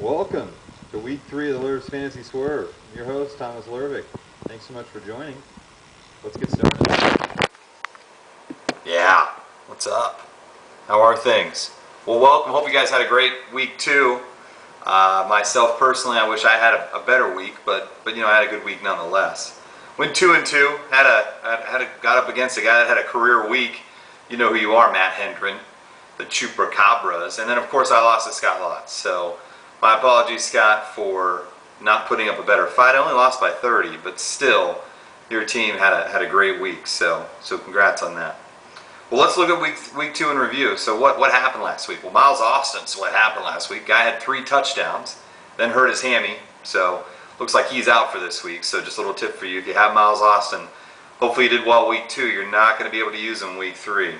Welcome to week 3 of the Lurv's Fantasy Swerve. I'm your host, Thomas Lurvig. Thanks so much for joining. Let's get started. Yeah, what's up? How are things? Well, welcome. Hope you guys had a great week 2. Myself personally, I wish I had a better week, but I had a good week nonetheless. Went 2-2. Got up against a guy that had a career week. You know who you are, Matt Hendren, the Chupacabras, and then of course I lost to Scott Lotz. So my apologies, Scott, for not putting up a better fight. I only lost by 30, but still, your team had a great week. So congrats on that. Well, let's look at week 2 in review. So what happened last week? Well, Miles Austin's what happened last week. Guy had 3 touchdowns, then hurt his hammy. So looks like he's out for this week. So just a little tip for you: if you have Miles Austin, hopefully you did well week 2. You're not going to be able to use him week 3.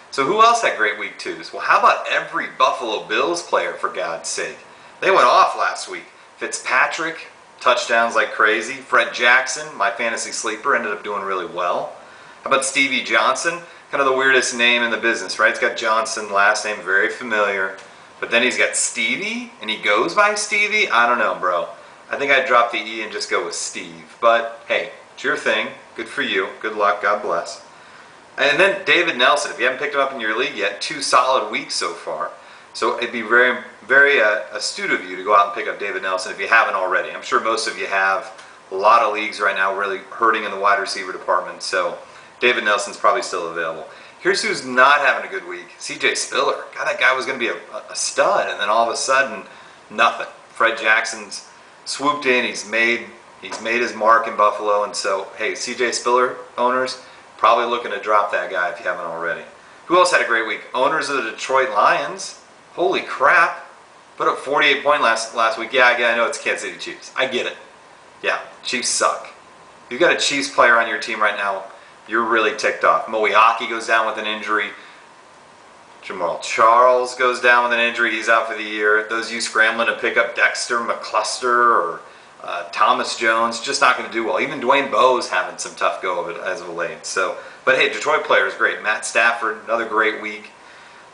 So who else had great week 2s? Well, how about every Buffalo Bills player, for God's sake? They went off last week. Fitzpatrick, touchdowns like crazy. Fred Jackson, my fantasy sleeper, ended up doing really well. How about Stevie Johnson? Kind of the weirdest name in the business, right? He's got Johnson, last name very familiar. But then he's got Stevie, and he goes by Stevie? I don't know, bro. I think I'd drop the E and just go with Steve. But hey, it's your thing. Good for you. Good luck. God bless. And then David Nelson, if you haven't picked him up in your league yet, 2 solid weeks so far. So it'd be very, very astute of you to go out and pick up David Nelson if you haven't already. I'm sure most of you have. A lot of leagues right now really hurting in the wide receiver department. So David Nelson's probably still available. Here's who's not having a good week: C.J. Spiller. God, that guy was going to be a stud, and then all of a sudden, nothing. Fred Jackson's swooped in. He's made his mark in Buffalo, and so hey, C.J. Spiller owners, probably looking to drop that guy if you haven't already. Who else had a great week? Owners of the Detroit Lions. Holy crap. Put up 48 points last week. Yeah, I know it's Kansas City Chiefs. I get it. Yeah, Chiefs suck. If you've got a Chiefs player on your team right now, you're really ticked off. Moeaki goes down with an injury. Jamal Charles goes down with an injury. He's out for the year. Those of you scrambling to pick up Dexter McCluster or Thomas Jones, just not going to do well. Even Dwayne Bowe's having some tough go of it as of late. But hey, Detroit player is great. Matt Stafford, another great week.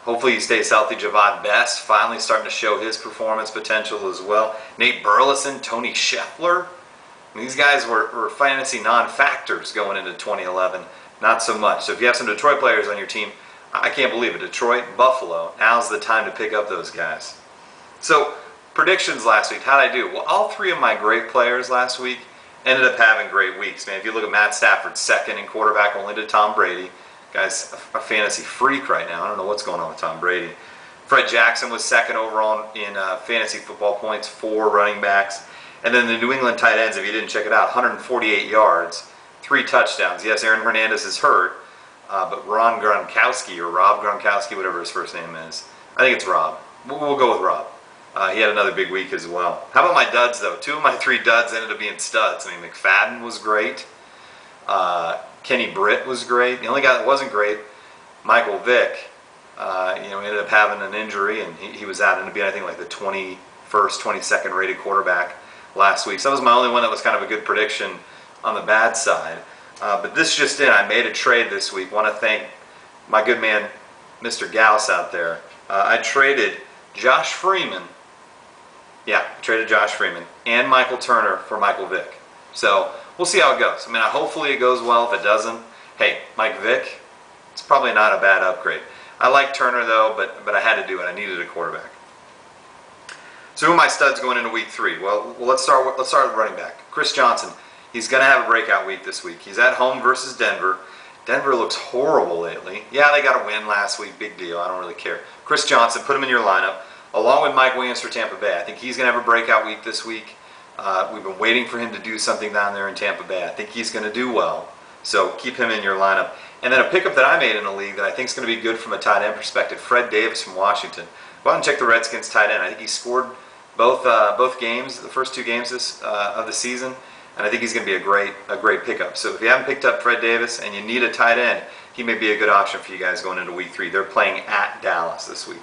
Hopefully he stays healthy. Javad Best finally starting to show his performance potential as well. Nate Burleson, Tony Scheffler. I mean, these guys were fantasy non-factors going into 2011. Not so much. So if you have some Detroit players on your team, I can't believe it. Detroit, Buffalo, now's the time to pick up those guys. So predictions last week, how'd I do? Well, all 3 of my great players last week ended up having great weeks, man. If you look at Matt Stafford, second in quarterback only to Tom Brady. Guy's a fantasy freak right now. I don't know what's going on with Tom Brady. Fred Jackson was second overall in fantasy football points, 4 running backs. And then the New England tight ends, if you didn't check it out, 148 yards, 3 touchdowns. Yes, Aaron Hernandez is hurt, but Rob Gronkowski, whatever his first name is. I think it's Rob. We'll go with Rob. He had another big week as well. How about my duds, though? 2 of my 3 duds ended up being studs. I mean, McFadden was great. Kenny Britt was great. The only guy that wasn't great, Michael Vick, ended up having an injury, and he was out. Ended up being, I think, like the 21st, 22nd rated quarterback last week. So that was my only one that was kind of a good prediction on the bad side. But this just in, I made a trade this week. Want to thank my good man, Mr. Gauss out there. I traded Josh Freeman. Yeah, I traded Josh Freeman and Michael Turner for Michael Vick. So we'll see how it goes. I mean, hopefully it goes well. If it doesn't, hey, Mike Vick, it's probably not a bad upgrade. I like Turner though, but I had to do it. I needed a quarterback. So who are my studs going into week 3? Well, let's start with running back. Chris Johnson. He's going to have a breakout week this week. He's at home versus Denver. Denver looks horrible lately. Yeah, they got a win last week. Big deal. I don't really care. Chris Johnson, put him in your lineup, along with Mike Williams for Tampa Bay. I think he's going to have a breakout week this week. We've been waiting for him to do something down there in Tampa Bay. I think he's going to do well. So keep him in your lineup. And then a pickup that I made in the league that I think is going to be good from a tight end perspective, Fred Davis from Washington. Go out and check the Redskins tight end. I think he scored both games, the first 2 games of the season, and I think he's going to be a great pickup. So if you haven't picked up Fred Davis and you need a tight end, he may be a good option for you guys going into week 3. They're playing at Dallas this week.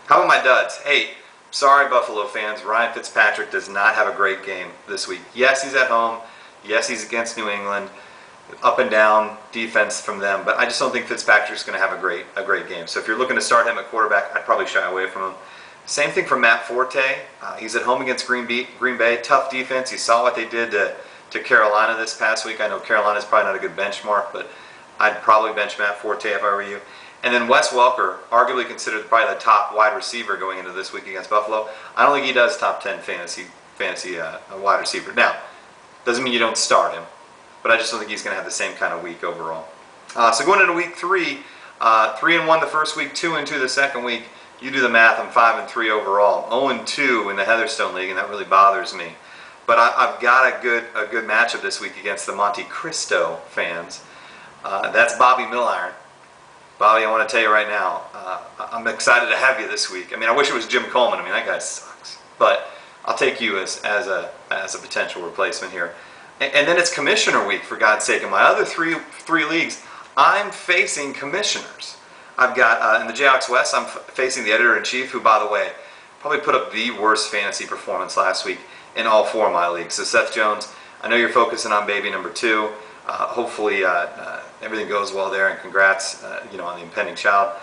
How about my duds? Hey, sorry Buffalo fans, Ryan Fitzpatrick does not have a great game this week. Yes, he's at home. Yes, he's against New England. Up and down defense from them, but I just don't think Fitzpatrick's going to have a great game. So if you're looking to start him at quarterback, I'd probably shy away from him. Same thing for Matt Forte. He's at home against Green Bay. Tough defense. You saw what they did to Carolina this past week. I know Carolina's probably not a good benchmark, but I'd probably bench Matt Forte if I were you. And then Wes Welker, arguably considered probably the top wide receiver going into this week against Buffalo. I don't think he does top 10 fantasy wide receiver. Now, doesn't mean you don't start him, but I just don't think he's going to have the same kind of week overall. So going into week 3, 3-1 the first week, 2-2 the second week. You do the math. I'm 5-3 overall. 0-2 in the Heatherstone League, and that really bothers me. But I've got a good matchup this week against the Monte Cristo fans. That's Bobby Milliron. Bobby, I want to tell you right now, I'm excited to have you this week. I mean, I wish it was Jim Coleman. I mean, that guy sucks. But I'll take you as a potential replacement here. And then it's commissioner week, for God's sake. In my other three leagues, I'm facing commissioners. I've got, in the Jayhawks West, I'm facing the editor-in-chief, who, by the way, probably put up the worst fantasy performance last week in all 4 of my leagues. So Seth Jones, I know you're focusing on baby number 2. Hopefully everything goes well there, and congrats, on the impending child.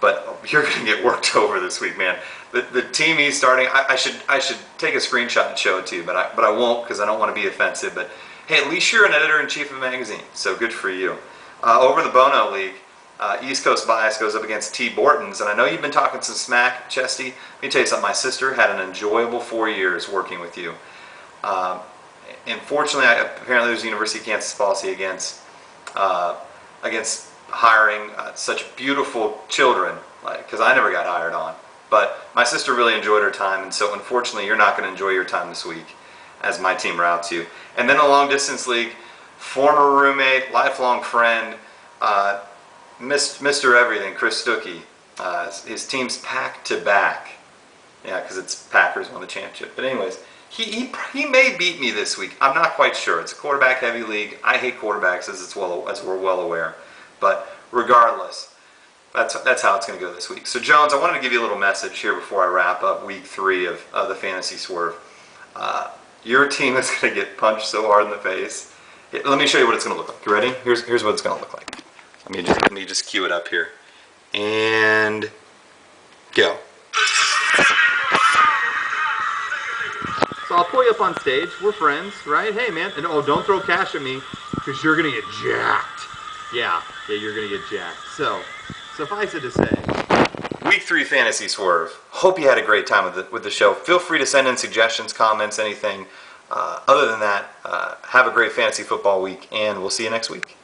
But you're going to get worked over this week, man. The team he's starting, I should take a screenshot and show it to you, but I won't, because I don't want to be offensive. But hey, at least you're an editor-in-chief of a magazine, so good for you. Over the Bono League, East Coast Bias goes up against T. Bortons, and I know you've been talking some smack, Chesty. Let me tell you something. My sister had an enjoyable 4 years working with you. Unfortunately, apparently there's a University of Kansas policy against hiring such beautiful children, because I never got hired on. But my sister really enjoyed her time, and so unfortunately you're not going to enjoy your time this week as my team routes you. And then the Long Distance League, former roommate, lifelong friend, Mr. Everything, Chris Stuckey. His team's packed to back. Yeah, because it's Packers won the championship. But anyways, he may beat me this week. I'm not quite sure. It's a quarterback-heavy league. I hate quarterbacks, as we're well aware. But regardless, that's how it's going to go this week. So Jones, I wanted to give you a little message here before I wrap up week 3 of the Fantasy Swerve. Your team is going to get punched so hard in the face. Let me show you what it's going to look like. You ready? Here's what it's going to look like. Let me just cue it up here. And go. So I'll pull you up on stage. We're friends, right? Hey, man. And don't throw cash at me, because you're going to get jacked. Yeah, you're going to get jacked. So, suffice it to say, Week 3 Fantasy Swerve. Hope you had a great time with the show. Feel free to send in suggestions, comments, anything. Other than that, have a great fantasy football week, and we'll see you next week.